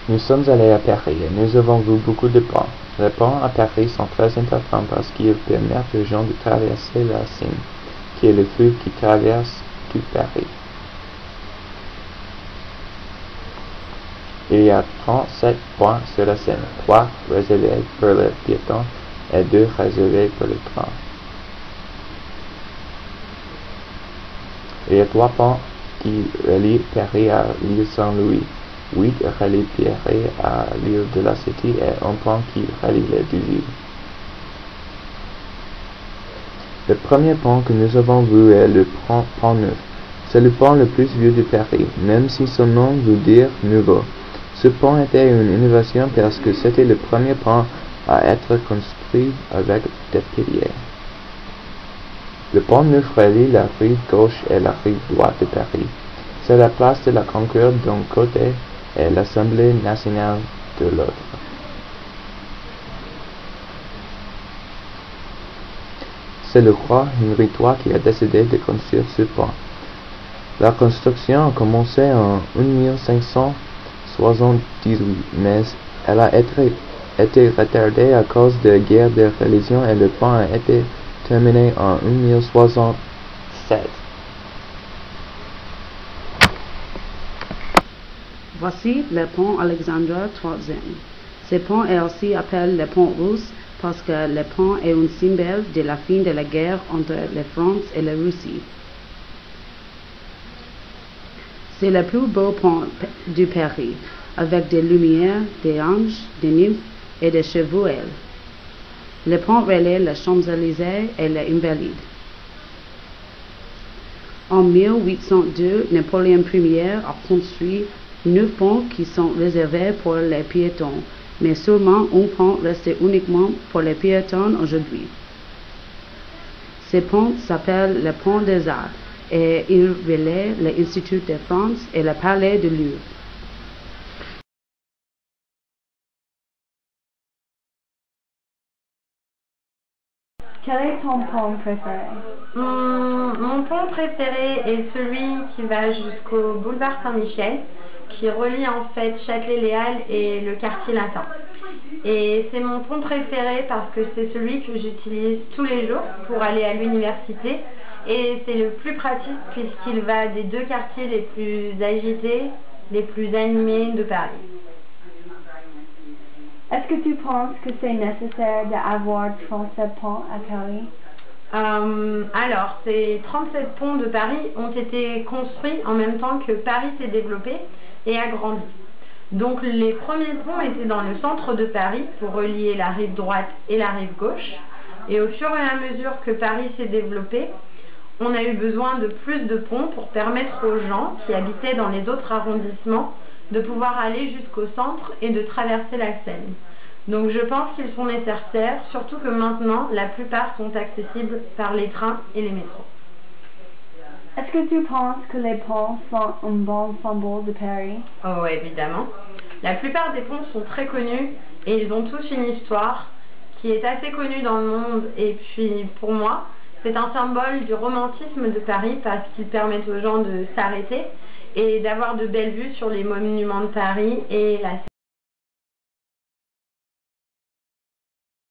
Nous sommes allés à Paris et nous avons vu beaucoup de ponts. Les ponts à Paris sont très intéressants parce qu'ils permettent aux gens de traverser la Seine, qui est le fleuve qui traverse tout Paris. Il y a 37 ponts sur la Seine, 3 réservés pour les piétons et 2 réservés pour les trains. Il y a 3 ponts qui relient Paris à l'île Saint-Louis, 8 relient Paris à l'île de la Cité et un pont qui relie les deux îles. Le premier pont que nous avons vu est le pont Neuf. C'est le pont le plus vieux de Paris, même si son nom veut dire nouveau. Ce pont était une innovation parce que c'était le premier pont à être construit avec des piliers. Le pont Neuf relie la rive gauche et la rive droite de Paris. C'est la place de la Concorde d'un côté et l'Assemblée nationale de l'autre. C'est le roi Henri III qui a décidé de construire ce pont. La construction a commencé en 1578, mais elle a été retardée à cause de guerres de religion et le pont a été terminé en 1067. Voici le pont Alexandre III. Ce pont est aussi appelé le pont russe parce que le pont est un symbole de la fin de la guerre entre la France et la Russie. C'est le plus beau pont du Paris, avec des lumières, des anges, des nymphes et des chevaux-ailes. Le pont relie les Champs-Élysées et les Invalides. En 1802, Napoléon Ier a construit 9 ponts qui sont réservés pour les piétons, mais seulement un pont reste uniquement pour les piétons aujourd'hui. Ce pont s'appelle le pont des Arts et il relie l'Institut de France et le Palais du Louvre. Quel est ton pont préféré? Mon pont préféré est celui qui va jusqu'au boulevard Saint-Michel, qui relie en fait Châtelet-Les Halles et le quartier latin. Et c'est mon pont préféré parce que c'est celui que j'utilise tous les jours pour aller à l'université. Et c'est le plus pratique puisqu'il va des deux quartiers les plus agités, les plus animés de Paris. Est-ce que tu penses que c'est nécessaire d'avoir 37 ponts à Paris? Alors, ces 37 ponts de Paris ont été construits en même temps que Paris s'est développé et a grandi. Donc les premiers ponts étaient dans le centre de Paris pour relier la rive droite et la rive gauche. Et au fur et à mesure que Paris s'est développé, on a eu besoin de plus de ponts pour permettre aux gens qui habitaient dans les autres arrondissements de pouvoir aller jusqu'au centre et de traverser la Seine. Donc je pense qu'ils sont nécessaires, surtout que maintenant la plupart sont accessibles par les trains et les métros. Est-ce que tu penses que les ponts sont un bon symbole de Paris? Oh évidemment. La plupart des ponts sont très connus et ils ont tous une histoire qui est assez connue dans le monde. Et puis pour moi, c'est un symbole du romantisme de Paris parce qu'ils permettent aux gens de s'arrêter et d'avoir de belles vues sur les monuments de Paris et la Seine.